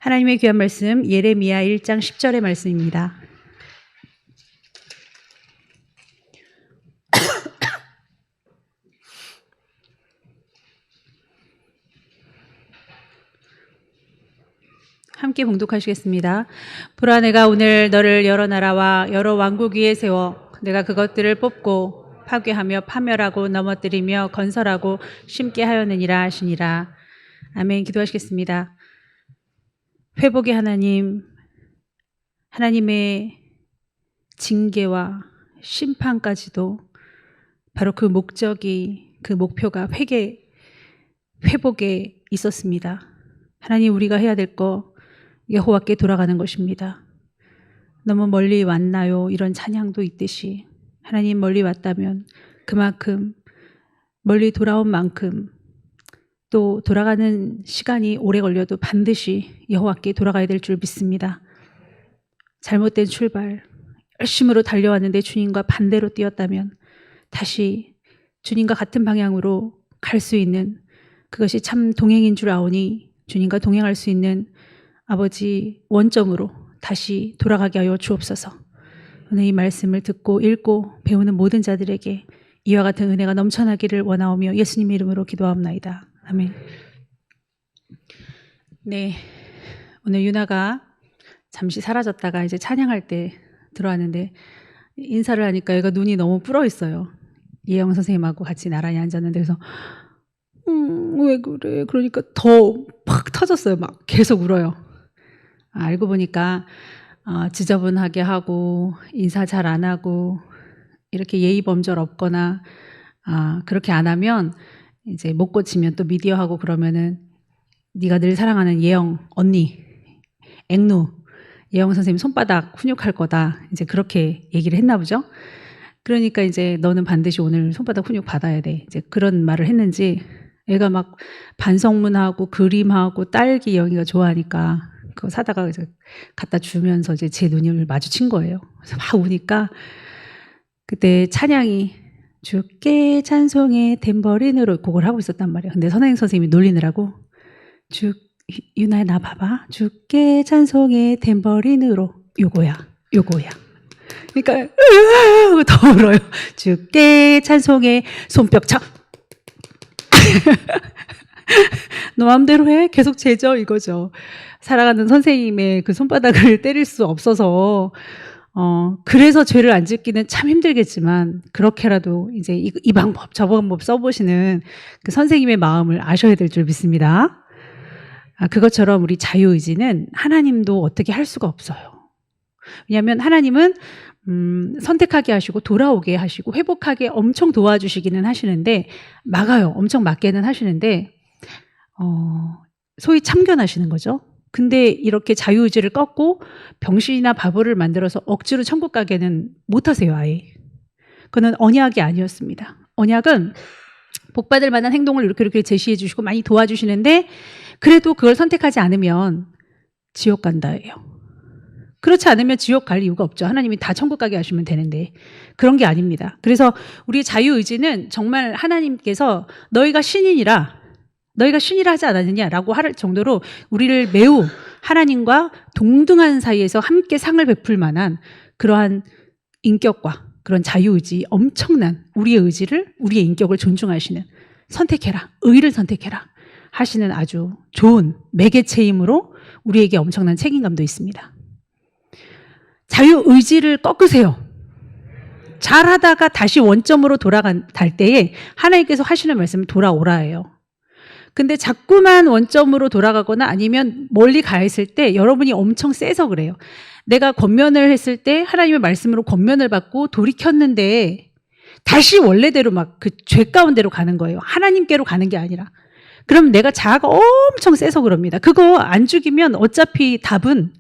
하나님의 귀한 말씀 예레미야 1장 10절의 말씀입니다. 함께 봉독하시겠습니다. 보라, 내가 오늘 너를 여러 나라와 여러 왕국 위에 세워 내가 그것들을 뽑고 파괴하며 파멸하고 넘어뜨리며 건설하고 심게 하였느니라 하시니라. 아멘. 기도하시겠습니다. 회복의 하나님, 하나님의 징계와 심판까지도 바로 그 목적이, 그 목표가 회복에 있었습니다. 하나님, 우리가 해야 될 거 여호와께 돌아가는 것입니다. 너무 멀리 왔나요? 이런 찬양도 있듯이 하나님, 멀리 왔다면 그만큼 멀리 돌아온 만큼 또 돌아가는 시간이 오래 걸려도 반드시 여호와께 돌아가야 될 줄 믿습니다. 잘못된 출발, 열심으로 달려왔는데 주님과 반대로 뛰었다면 다시 주님과 같은 방향으로 갈 수 있는, 그것이 참 동행인 줄 아오니 주님과 동행할 수 있는 아버지 원점으로 다시 돌아가게 하여 주옵소서. 오늘 이 말씀을 듣고 읽고 배우는 모든 자들에게 이와 같은 은혜가 넘쳐나기를 원하오며 예수님 이름으로 기도하옵나이다. 아멘. 네, 오늘 유나가 잠시 사라졌다가 이제 찬양할 때 들어왔는데 인사를 하니까 얘가 눈이 너무 불어 있어요. 예영 선생님하고 같이 나란히 앉았는데, 그래서 왜 그래? 그러니까 더 팍 터졌어요. 막 계속 울어요. 알고 보니까 지저분하게 하고 인사 잘 안 하고 이렇게 예의 범절 없거나 그렇게 안 하면 이제 못 고치면 또 미디어하고 그러면은 네가 늘 사랑하는 예영 언니, 앵누, 예영 선생님 손바닥 훈육할 거다. 이제 그렇게 얘기를 했나 보죠. 그러니까 이제 너는 반드시 오늘 손바닥 훈육 받아야 돼. 이제 그런 말을 했는지 애가 막 반성문하고 그림하고 딸기, 영희가 좋아하니까 그거 사다가 이제 갖다 주면서 이제 제 눈을 마주친 거예요. 그래서 막 우니까 그때 찬양이 주께 찬송의 탬버린으로 그걸 하고 있었단 말이에요. 근데 선생님이 놀리느라고 유나야 나 봐봐. 주께 찬송의 탬버린으로 요거야. 그러니까 더 울어요. 주께 찬송의 손뼉차. 너 마음대로 해. 계속 재져 이거죠. 사랑하는 선생님의 그 손바닥을 때릴 수 없어서 그래서 죄를 안 짓기는 참 힘들겠지만 그렇게라도 이제 이 방법 저 방법 써보시는 그 선생님의 마음을 아셔야 될 줄 믿습니다. 그것처럼 우리 자유의지는 하나님도 어떻게 할 수가 없어요. 왜냐하면 하나님은 선택하게 하시고 돌아오게 하시고 회복하게 엄청 도와주시기는 하시는데 막아요. 엄청 막게는 하시는데 소위 참견하시는 거죠. 근데 이렇게 자유의지를 꺾고 병신이나 바보를 만들어서 억지로 천국 가게는 못하세요. 아예. 그건 언약이 아니었습니다. 언약은 복받을 만한 행동을 이렇게 제시해 주시고 많이 도와주시는데 그래도 그걸 선택하지 않으면 지옥 간다예요. 그렇지 않으면 지옥 갈 이유가 없죠. 하나님이 다 천국 가게 하시면 되는데 그런 게 아닙니다. 그래서 우리의 자유의지는 정말 하나님께서 너희가 신이라 하지 않았느냐라고 할 정도로 우리를 매우 하나님과 동등한 사이에서 함께 상을 베풀 만한 그러한 인격과 그런 자유의지, 엄청난 우리의 의지를, 우리의 인격을 존중하시는, 선택해라, 의를 선택해라 하시는 아주 좋은 매개체이므로 우리에게 엄청난 책임감도 있습니다. 자유의지를 꺾으세요. 잘하다가 다시 원점으로 돌아갈 때에 하나님께서 하시는 말씀은 돌아오라예요. 근데 자꾸만 원점으로 돌아가거나 아니면 멀리 가 있을 때 여러분이 엄청 세서 그래요. 내가 권면을 했을 때 하나님의 말씀으로 권면을 받고 돌이켰는데 다시 원래대로 막 그 죄 가운데로 가는 거예요. 하나님께로 가는 게 아니라. 그럼 내가 자아가 엄청 세서 그럽니다. 그거 안 죽이면 어차피 답은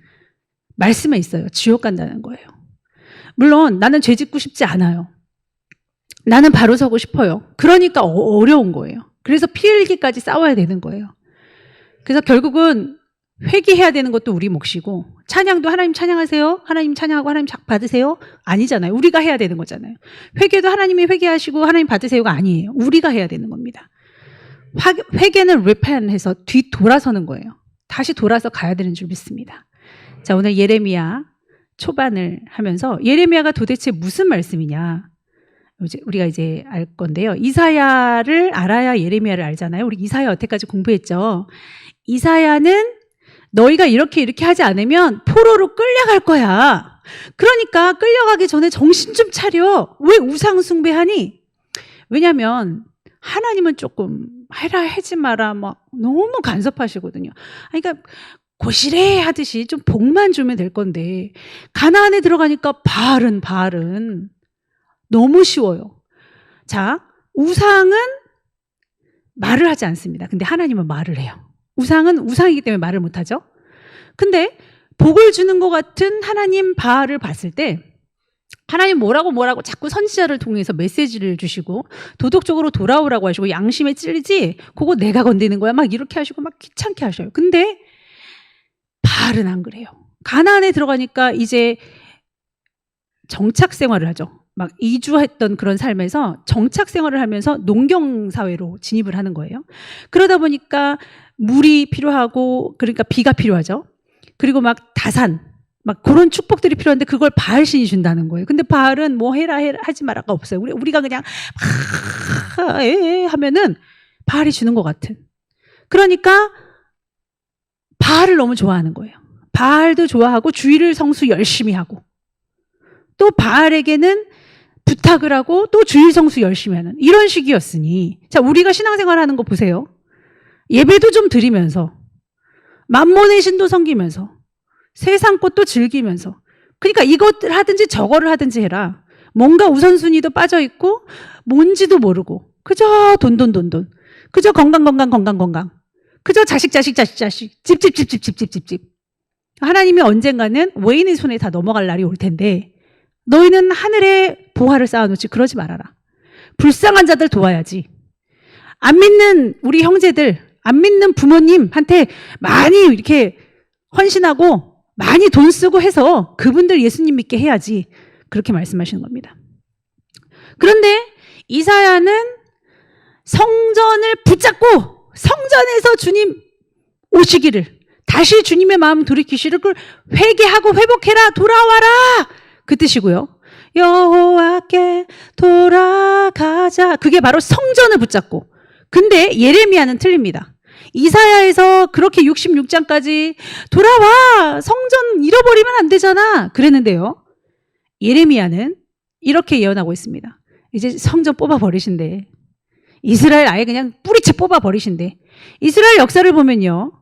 말씀에 있어요. 지옥 간다는 거예요. 물론 나는 죄 짓고 싶지 않아요. 나는 바로 서고 싶어요. 그러니까 어려운 거예요. 그래서 피 흘기까지 싸워야 되는 거예요. 그래서 결국은 회개해야 되는 것도 우리 몫이고 찬양도 하나님 찬양하세요. 하나님 찬양하고 하나님 받으세요. 아니잖아요. 우리가 해야 되는 거잖아요. 회개도 하나님이 회개하시고 하나님 받으세요가 아니에요. 우리가 해야 되는 겁니다. 회개는 repent해서 뒤돌아서는 거예요. 다시 돌아서 가야 되는 줄 믿습니다. 자, 오늘 예레미야 초반을 하면서 예레미야가 도대체 무슨 말씀이냐? 우리가 이제 알 건데요. 이사야를 알아야 예레미야를 알잖아요. 우리 이사야 여태까지 공부했죠. 이사야는 너희가 이렇게 하지 않으면 포로로 끌려갈 거야. 그러니까 끌려가기 전에 정신 좀 차려. 왜 우상 숭배하니? 왜냐하면 하나님은 조금 해라 하지 마라 막 너무 간섭하시거든요. 그러니까 고시래 하듯이 좀 복만 주면 될 건데 가나안에 들어가니까 바알은 너무 쉬워요. 자, 우상은 말을 하지 않습니다. 근데 하나님은 말을 해요. 우상은 우상이기 때문에 말을 못하죠. 근데 복을 주는 것 같은 하나님 바알을 봤을 때 하나님 뭐라고 자꾸 선지자를 통해서 메시지를 주시고 도덕적으로 돌아오라고 하시고 양심에 찔리지 그거 내가 건드는 거야 막 이렇게 하시고 막 귀찮게 하셔요. 근데 바알은 안 그래요. 가나안에 들어가니까 이제 정착 생활을 하죠. 막 이주했던 그런 삶에서 정착 생활을 하면서 농경 사회로 진입을 하는 거예요. 그러다 보니까 물이 필요하고 그러니까 비가 필요하죠. 그리고 막 다산 막 그런 축복들이 필요한데 그걸 바알신이 준다는 거예요. 근데 바알은 뭐 해라 하지 마라가 없어요. 우리가 그냥 하면은 바알이 주는 것 같은. 그러니까 바알을 너무 좋아하는 거예요. 바알도 좋아하고 주일 성수 열심히 하고 또 바알에게는 부탁을 하고 또 주일 성수 열심히 하는 이런 식이었으니 자 우리가 신앙생활 하는 거 보세요. 예배도 좀 드리면서 만몬의 신도 섬기면서 세상 것도 즐기면서 그러니까 이것을 하든지 저거를 하든지 해라. 뭔가 우선순위도 빠져있고 뭔지도 모르고 그저 돈 그저 건강 그저 자식 집 하나님이 언젠가는 외인의 손에 다 넘어갈 날이 올 텐데 너희는 하늘에 보화를 쌓아놓지 그러지 말아라. 불쌍한 자들 도와야지. 안 믿는 우리 형제들 안 믿는 부모님한테 많이 이렇게 헌신하고 많이 돈 쓰고 해서 그분들 예수님 믿게 해야지. 그렇게 말씀하시는 겁니다. 그런데 이사야는 성전을 붙잡고 성전에서 주님 오시기를 다시 주님의 마음 돌이키시를 그걸 회개하고 회복해라 돌아와라 그 뜻이고요. 여호와께 돌아가자 그게 바로 성전을 붙잡고 근데 예레미야는 틀립니다. 이사야에서 그렇게 66장까지 돌아와 성전 잃어버리면 안 되잖아 그랬는데요. 예레미야는 이렇게 예언하고 있습니다. 이제 성전 뽑아버리신대. 이스라엘 아예 그냥 뿌리채 뽑아버리신대. 이스라엘 역사를 보면요.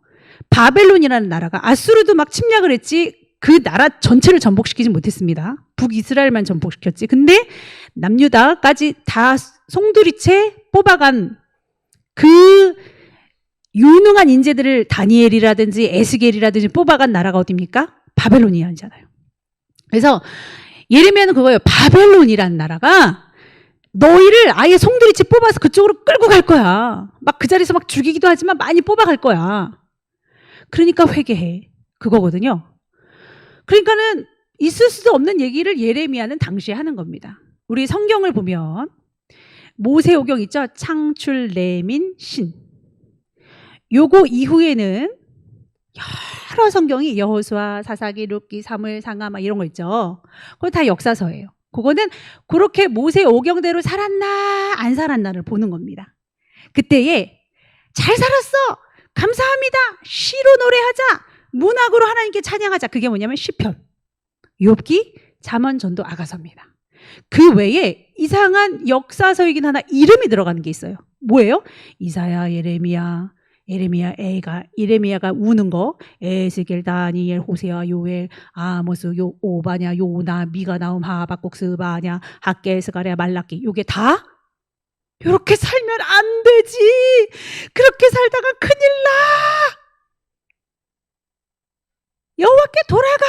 바벨론이라는 나라가 아수르도 막 침략을 했지 그 나라 전체를 전복시키지 못했습니다. 북이스라엘만 전복시켰지. 근데 남유다까지 다 송두리째 뽑아간 그 유능한 인재들을 다니엘이라든지 에스겔이라든지 뽑아간 나라가 어디입니까? 바벨론이잖아요. 그래서 예레미야는 그거예요. 바벨론이라는 나라가 너희를 아예 송두리째 뽑아서 그쪽으로 끌고 갈 거야. 막 그 자리에서 막 죽이기도 하지만 많이 뽑아갈 거야. 그러니까 회개해. 그거거든요. 그러니까는 있을 수도 없는 얘기를 예레미야는 당시에 하는 겁니다. 우리 성경을 보면 모세오경 있죠? 창출, 레민, 신. 요거 이후에는 여러 성경이 여호수아, 사사기, 룻기, 사무엘, 상하 막 이런 거 있죠. 그거 다 역사서예요. 그거는 그렇게 모세오경대로 살았나 안 살았나를 보는 겁니다. 그때에 잘 살았어. 감사합니다. 시로 노래하자. 문학으로 하나님께 찬양하자. 그게 뭐냐면 시편, 욥기, 잠언, 전도, 아가서입니다. 그 외에 이상한 역사서이긴 하나 이름이 들어가는 게 있어요. 뭐예요? 이사야, 예레미야가 우는 거, 에스겔, 다니엘, 호세아, 요엘, 아모스, 오바냐, 요나, 미가, 나움, 하박국, 스바냐, 학개, 스가랴, 말라기. 요게 다 이렇게 살면 안 되지. 그렇게 살다가 큰일 나. 여호와께 돌아가.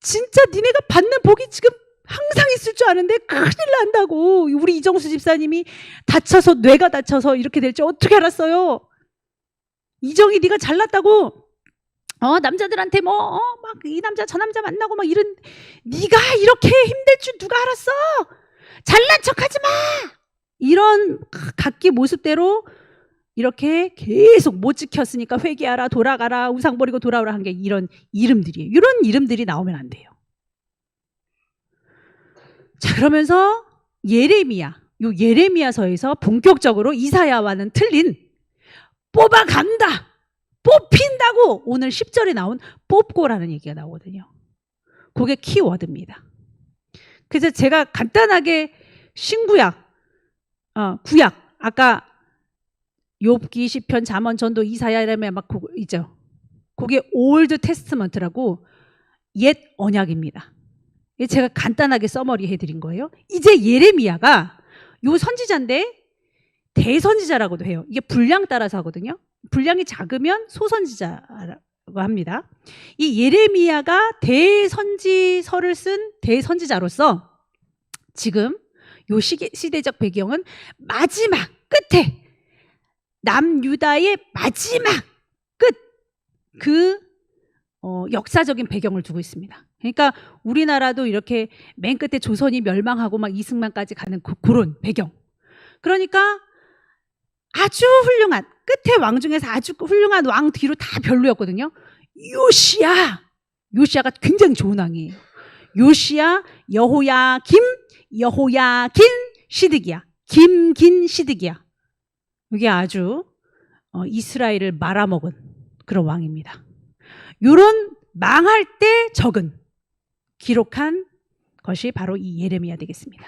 진짜 니네가 받는 복이 지금 항상 있을 줄 아는데 큰일 난다고. 우리 이정수 집사님이 뇌가 다쳐서 이렇게 될지 어떻게 알았어요? 이정이 네가 잘났다고 남자들한테 막 이 남자 저 남자 만나고 막 이런 네가 이렇게 힘들 줄 누가 알았어? 잘난 척하지 마. 이런 각기 모습대로 이렇게 계속 못 지켰으니까 회개하라, 돌아가라, 우상 버리고 돌아오라 한 게 이런 이름들이에요. 이런 이름들이 나오면 안 돼요. 자, 그러면서 예레미야, 요 예레미야서에서 본격적으로 이사야와는 틀린 뽑아간다, 뽑힌다고 오늘 10절에 나온 뽑고라는 얘기가 나오거든요. 그게 키워드입니다. 그래서 제가 간단하게 신구약, 구약, 아까 욥기, 시편, 잠언, 전도, 이사야 이러면 막 그거 있죠. 그게 올드 테스트먼트라고 옛 언약입니다. 제가 간단하게 서머리 해드린 거예요. 이제 예레미야가 요 선지자인데 대선지자라고도 해요. 이게 분량 따라서 하거든요. 분량이 작으면 소선지자라고 합니다. 이 예레미야가 대선지서를 쓴 대선지자로서 지금 요 시대적 배경은 마지막 끝에 남유다의 마지막 끝, 역사적인 배경을 두고 있습니다. 그러니까 우리나라도 이렇게 맨 끝에 조선이 멸망하고 막 이승만까지 가는 그런 배경. 그러니까 아주 훌륭한, 끝에 왕 중에서 아주 훌륭한 왕 뒤로 다 별로였거든요. 요시야가 굉장히 좋은 왕이에요. 요시야, 여호야김, 여호야긴, 시드기야, 김긴 시드기야. 이게 아주 이스라엘을 말아먹은 그런 왕입니다. 요런 망할 때 적은 기록한 것이 바로 이 예레미야 되겠습니다.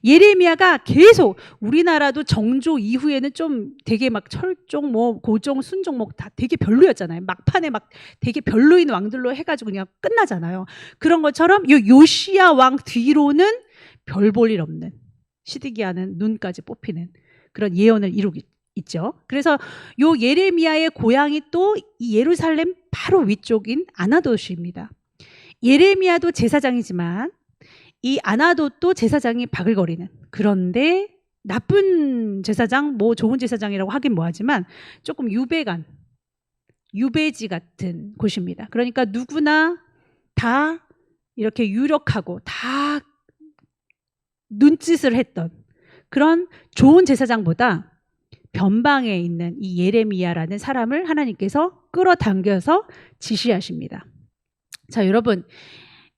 예레미야가 계속 우리나라도 정조 이후에는 좀 되게 막 철종, 고종, 순종 다 되게 별로였잖아요. 막판에 막 되게 별로인 왕들로 해가지고 그냥 끝나잖아요. 그런 것처럼 요 요시야 왕 뒤로는 별 볼 일 없는, 시드기야는 눈까지 뽑히는 그런 예언을 이루고 있죠. 그래서 요 예레미야의 고향이 또 이 예루살렘 바로 위쪽인 아나돗입니다. 예레미야도 제사장이지만 이 아나돗도 제사장이 바글거리는, 그런데 나쁜 제사장, 좋은 제사장이라고 하긴 뭐하지만 조금 유배지 같은 곳입니다. 그러니까 누구나 다 이렇게 유력하고 다 눈짓을 했던 그런 좋은 제사장보다 변방에 있는 이 예레미야라는 사람을 하나님께서 끌어당겨서 지시하십니다. 자, 여러분,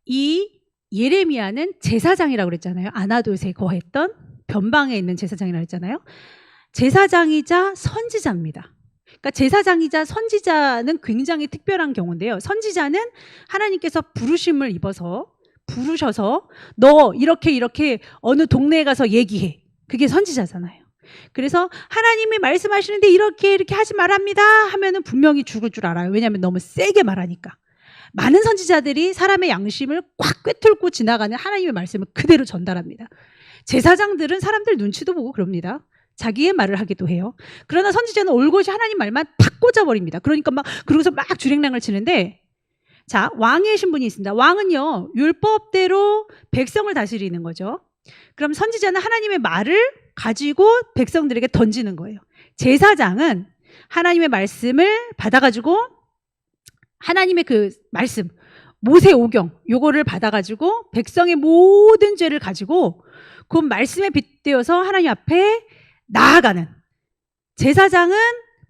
이 예레미야는 제사장이라고 그랬잖아요. 아나돗에 거했던 변방에 있는 제사장이라고 했잖아요. 제사장이자 선지자입니다. 그러니까 제사장이자 선지자는 굉장히 특별한 경우인데요. 선지자는 하나님께서 부르셔서 너 이렇게 어느 동네에 가서 얘기해. 그게 선지자잖아요. 그래서 하나님이 말씀하시는데 이렇게 하지 말합니다 하면은 분명히 죽을 줄 알아요. 왜냐하면 너무 세게 말하니까. 많은 선지자들이 사람의 양심을 꽉 꿰뚫고 지나가는 하나님의 말씀을 그대로 전달합니다. 제사장들은 사람들 눈치도 보고 그럽니다. 자기의 말을 하기도 해요. 그러나 선지자는 올곧이 하나님 말만 탁 꽂아버립니다. 그러니까 그러고서 막 주랭랑을 치는데, 자, 왕의 신분이 있습니다. 왕은요, 율법대로 백성을 다스리는 거죠. 그럼 선지자는 하나님의 말을 가지고 백성들에게 던지는 거예요. 제사장은 하나님의 말씀을 받아가지고 하나님의 그 말씀, 모세오경 요거를 받아가지고 백성의 모든 죄를 가지고 그 말씀에 빗대어서 하나님 앞에 나아가는, 제사장은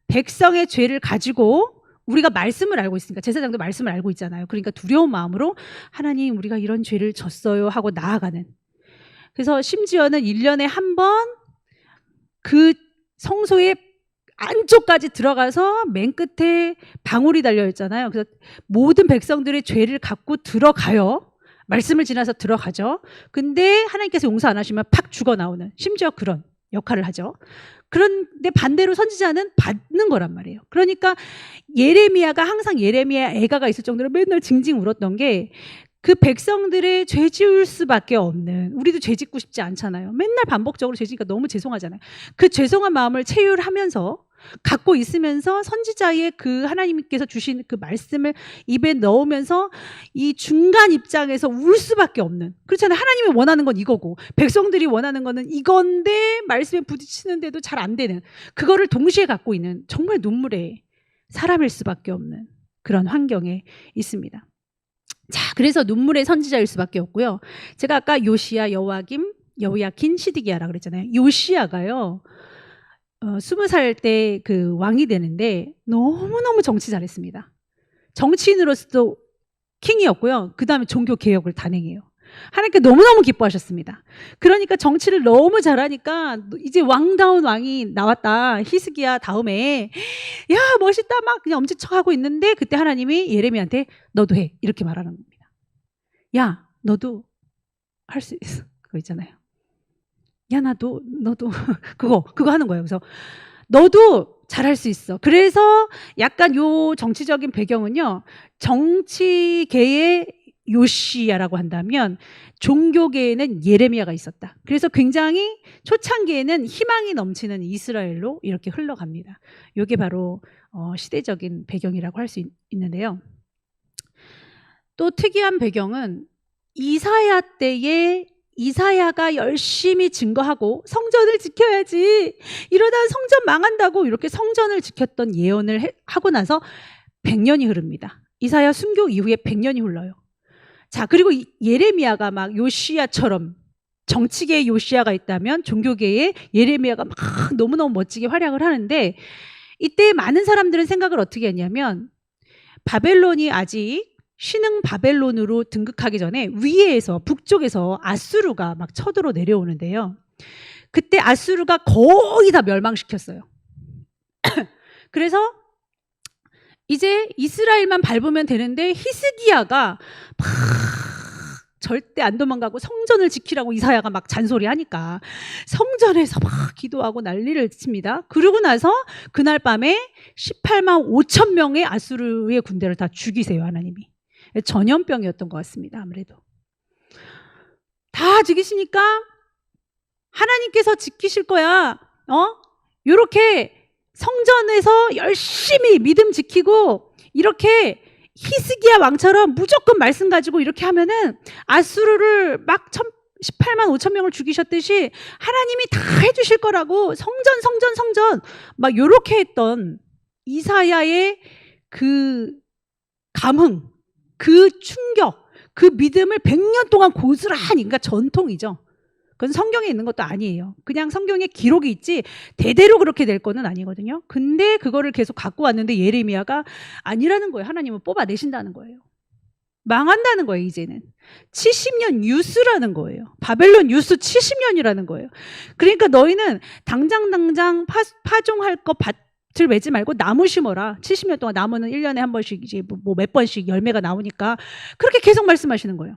백성의 죄를 가지고, 우리가 말씀을 알고 있으니까 제사장도 말씀을 알고 있잖아요. 그러니까 두려운 마음으로 하나님 우리가 이런 죄를 졌어요 하고 나아가는. 그래서 심지어는 1년에 한 번 그 성소의 안쪽까지 들어가서 맨 끝에 방울이 달려있잖아요. 그래서 모든 백성들의 죄를 갖고 들어가요. 말씀을 지나서 들어가죠. 근데 하나님께서 용서 안 하시면 팍 죽어 나오는, 심지어 그런 역할을 하죠. 그런데 반대로 선지자는 받는 거란 말이에요. 그러니까 예레미야가 항상 예레미야 애가가 있을 정도로 맨날 징징 울었던 게 그 백성들의 죄 지을 수밖에 없는, 우리도 죄 짓고 싶지 않잖아요. 맨날 반복적으로 죄 지니까 너무 죄송하잖아요. 그 죄송한 마음을 체휼하면서 갖고 있으면서 선지자의 그 하나님께서 주신 그 말씀을 입에 넣으면서 이 중간 입장에서 울 수밖에 없는, 그렇잖아요. 하나님이 원하는 건 이거고 백성들이 원하는 거는 이건데 말씀에 부딪히는데도 잘 안 되는, 그거를 동시에 갖고 있는 정말 눈물의 사람일 수밖에 없는 그런 환경에 있습니다. 자, 그래서 눈물의 선지자일 수밖에 없고요. 제가 아까 요시야, 여호야김, 여호야긴, 시드기야라 그랬잖아요. 요시야가요, 20살 때 그 왕이 되는데 너무너무 정치 잘했습니다. 정치인으로서도 킹이었고요. 그 다음에 종교 개혁을 단행해요. 하나님께 너무너무 기뻐하셨습니다. 그러니까 정치를 너무 잘하니까 이제 왕다운 왕이 나왔다. 히스기야 다음에 야 멋있다 막 그냥 엄지척하고 있는데 그때 하나님이 예레미야한테 너도 해 이렇게 말하는 겁니다. 야 너도 할 수 있어. 그거 있잖아요. 야 너도 그거 하는 거예요. 그래서 너도 잘할 수 있어. 그래서 약간 요 정치적인 배경은요. 정치계의 요시야라고 한다면 종교계에는 예레미야가 있었다. 그래서 굉장히 초창기에는 희망이 넘치는 이스라엘로 이렇게 흘러갑니다. 이게 바로 시대적인 배경이라고 할 수 있는데요. 또 특이한 배경은 이사야 때에 이사야가 열심히 증거하고 성전을 지켜야지 이러다 성전 망한다고 이렇게 성전을 지켰던 예언을 하고 나서 100년이 흐릅니다. 이사야 순교 이후에 100년이 흘러요. 자, 그리고 예레미야가 막 요시야처럼 정치계의 요시야가 있다면 종교계의 예레미야가 막 너무너무 멋지게 활약을 하는데 이때 많은 사람들은 생각을 어떻게 했냐면 바벨론이 아직 신흥 바벨론으로 등극하기 전에 위에서 북쪽에서 아수르가 막 쳐들어 내려오는데요. 그때 아수르가 거의 다 멸망시켰어요. 그래서 이제 이스라엘만 밟으면 되는데 히스기야가 막 절대 안 도망가고 성전을 지키라고 이사야가 막 잔소리하니까 성전에서 막 기도하고 난리를 칩니다. 그러고 나서 그날 밤에 18만 5천 명의 아수르의 군대를 다 죽이세요, 하나님이. 전염병이었던 것 같습니다. 아무래도 다 죽이시니까 하나님께서 지키실 거야. 이렇게 성전에서 열심히 믿음 지키고 이렇게 히스기야 왕처럼 무조건 말씀 가지고 이렇게 하면은 아수르를 막 18만 5천 명을 죽이셨듯이 하나님이 다 해주실 거라고 성전 막 이렇게 했던 이사야의 그 감흥, 그 충격, 그 믿음을 100년 동안 고스란히, 그러니까 전통이죠. 그건 성경에 있는 것도 아니에요. 그냥 성경에 기록이 있지 대대로 그렇게 될 거는 아니거든요. 근데 그거를 계속 갖고 왔는데 예레미야가 아니라는 거예요. 하나님은 뽑아내신다는 거예요. 망한다는 거예요. 이제는 70년 유수라는 거예요. 바벨론 유수 70년이라는 거예요. 그러니까 너희는 당장 파종할 거 밭을 매지 말고 나무 심어라. 70년 동안 나무는 1년에 한 번씩 이제 뭐 몇 번씩 열매가 나오니까 그렇게 계속 말씀하시는 거예요.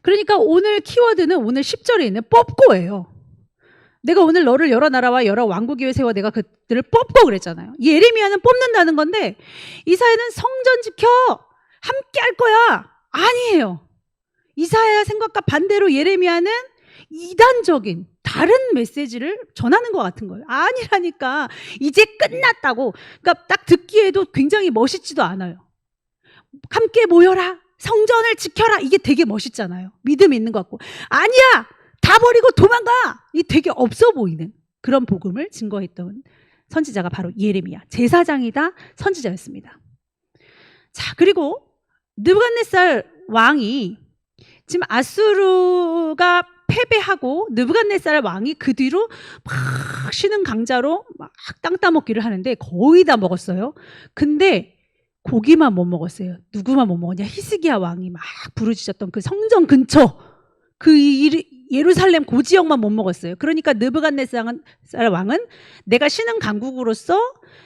그러니까 오늘 키워드는 오늘 10절에 있는 뽑고예요. 내가 오늘 너를 여러 나라와 여러 왕국 위에 세워 내가 그들을 뽑고 그랬잖아요. 예레미야는 뽑는다는 건데 이사야는 성전 지켜 함께 할 거야. 아니에요. 이사야 생각과 반대로 예레미야는 이단적인 다른 메시지를 전하는 것 같은 거예요. 아니라니까. 이제 끝났다고. 그러니까 딱 듣기에도 굉장히 멋있지도 않아요. 함께 모여라. 성전을 지켜라. 이게 되게 멋있잖아요. 믿음이 있는 것 같고. 아니야. 다 버리고 도망가. 이 되게 없어 보이는 그런 복음을 증거했던 선지자가 바로 예레미야. 제사장이다 선지자였습니다. 자, 그리고 느부갓네살 왕이 지금 아수르가 패배하고 느부갓네살 왕이 그 뒤로 막 신흥 강자로 막 땅 따먹기를 하는데 거의 다 먹었어요. 근데 고기만 못 먹었어요. 누구만 못 먹었냐? 히스기야 왕이 막 부르짖었던 그 성전 근처 그 예루살렘 그 지역만 못 먹었어요. 그러니까 느부갓네살 왕은 내가 신흥 강국으로서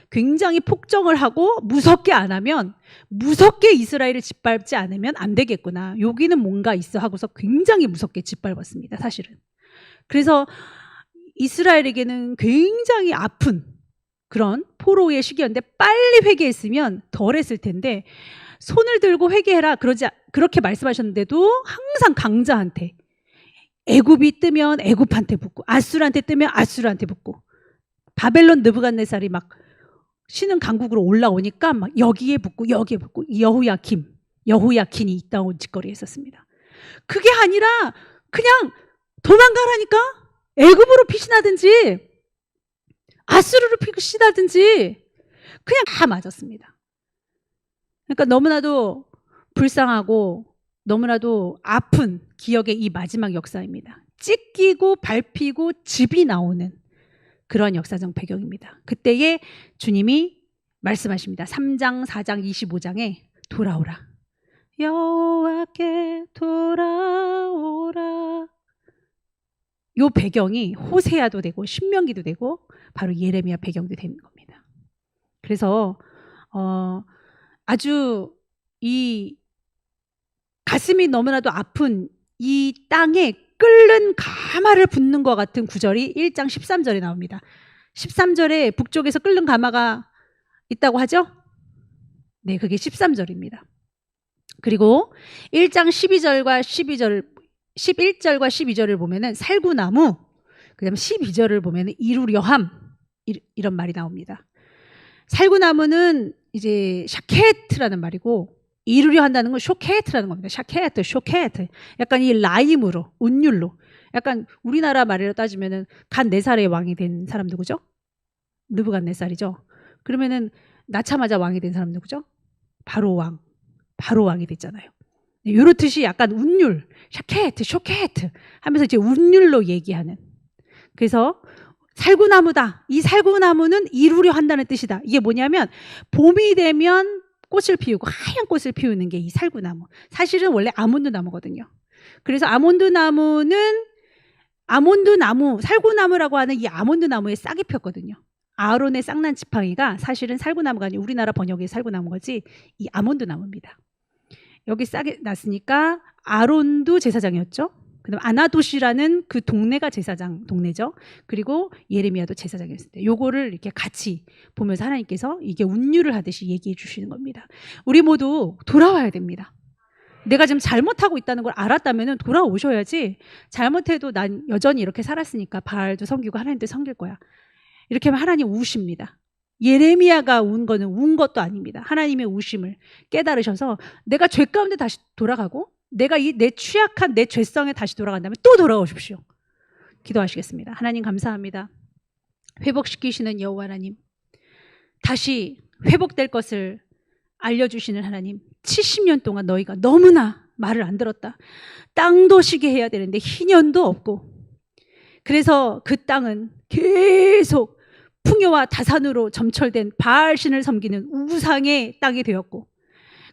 굉장히 폭정을 하고 무섭게 안 하면 무섭게 이스라엘을 짓밟지 않으면 안 되겠구나. 여기는 뭔가 있어 하고서 굉장히 무섭게 짓밟았습니다. 사실은. 그래서 이스라엘에게는 굉장히 아픈 그런 포로의 시기였는데 빨리 회개했으면 덜 했을 텐데 손을 들고 회개해라 그렇게 말씀하셨는데도 항상 강자한테 애굽이 뜨면 애굽한테 붙고 아수르한테 뜨면 아수르한테 붙고 바벨론 느부갓네살이 막 신흥 강국으로 올라오니까 막 여기에 붙고 여기에 붙고 여호야킨이 이따온 짓거리 했었습니다. 그게 아니라 그냥 도망가라니까 애굽으로 피신하든지 아수르로 피신하든지 그냥 다 맞았습니다. 그러니까 너무나도 불쌍하고 너무나도 아픈 기억의 이 마지막 역사입니다. 찢기고 밟히고 즙이 나오는 그런 역사적 배경입니다. 그때에 주님이 말씀하십니다. 3장, 4장, 25장에 돌아오라. 여호와께 돌아오라. 요 배경이 호세아도 되고 신명기도 되고 바로 예레미야 배경도 되는 겁니다. 그래서 아주 이 가슴이 너무나도 아픈 이 땅에 끓는 가마를 붓는 것 같은 구절이 1장 13절에 나옵니다. 13절에 북쪽에서 끓는 가마가 있다고 하죠? 네, 그게 13절입니다. 그리고 1장 11절과 11절을 보면은 살구나무, 그다음 12절을 보면은 이루려함 이런 말이 나옵니다. 살구나무는 이제 샤케트라는 말이고 이루려 한다는 건 쇼케트라는 겁니다. 쇼케트. 약간 이 라임으로, 운율로. 약간 우리나라 말로 따지면은 간 4살의 왕이 된 사람 누구죠? 느부갓네살이죠. 그러면은 낳자마자 왕이 된 사람 누구죠? 바로 왕이 됐잖아요. 이렇듯이 약간 운율, 쇼케트 하면서 이제 운율로 얘기하는. 그래서 살구나무다. 이 살구나무는 이루려 한다는 뜻이다. 이게 뭐냐면 봄이 되면 꽃을 피우고 하얀 꽃을 피우는 게 이 살구나무. 사실은 원래 아몬드 나무거든요. 그래서 아몬드 나무는 살구나무라고 하는 이 아몬드 나무에 싹이 폈거든요. 아론의 쌍난 지팡이가 사실은 살구나무가 아니고 우리나라 번역의 살구나무 거지 이 아몬드 나무입니다. 여기 싹이 났으니까 아론도 제사장이었죠. 그다음 아나돗이라는 그 동네가 동네죠. 그리고 예레미야도 제사장이었습니다. 요거를 이렇게 같이 보면서 하나님께서 이게 운율을 하듯이 얘기해 주시는 겁니다. 우리 모두 돌아와야 됩니다. 내가 지금 잘못하고 있다는 걸 알았다면 돌아오셔야지. 잘못해도 난 여전히 이렇게 살았으니까 바알도 섬기고 하나님도 섬길 거야. 이렇게 하면 하나님 우십니다. 예레미야가 운 거는 운 것도 아닙니다. 하나님의 우심을 깨달으셔서 내가 죄 가운데 다시 돌아가고 내가 내 취약한 내 죄성에 다시 돌아간다면 또 돌아오십시오. 기도하시겠습니다. 하나님 감사합니다. 회복시키시는 여호와 하나님, 다시 회복될 것을 알려주시는 하나님, 70년 동안 너희가 너무나 말을 안 들었다. 땅도 쉬게 해야 되는데 희년도 없고, 그래서 그 땅은 계속 풍요와 다산으로 점철된 바알신을 섬기는 우상의 땅이 되었고,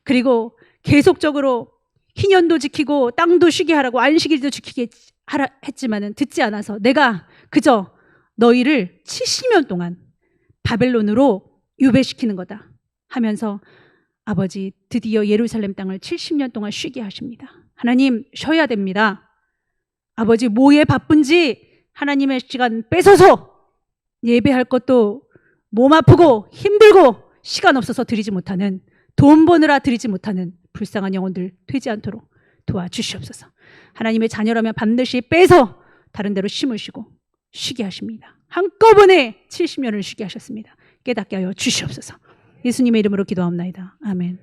그리고 계속적으로 희년도 지키고 땅도 쉬게 하라고 안식일도 지키게 하라 했지만은 듣지 않아서 내가 그저 너희를 70년 동안 바벨론으로 유배시키는 거다 하면서 아버지 드디어 예루살렘 땅을 70년 동안 쉬게 하십니다. 하나님 쉬어야 됩니다. 아버지 뭐에 바쁜지 하나님의 시간 뺏어서 예배할 것도 몸 아프고 힘들고 시간 없어서 드리지 못하는, 돈 버느라 드리지 못하는 불쌍한 영혼들 되지 않도록 도와주시옵소서. 하나님의 자녀라면 반드시 빼서 다른 데로 심으시고 쉬게 하십니다. 한꺼번에 70년을 쉬게 하셨습니다. 깨닫게 하여 주시옵소서. 예수님의 이름으로 기도합나이다. 아멘.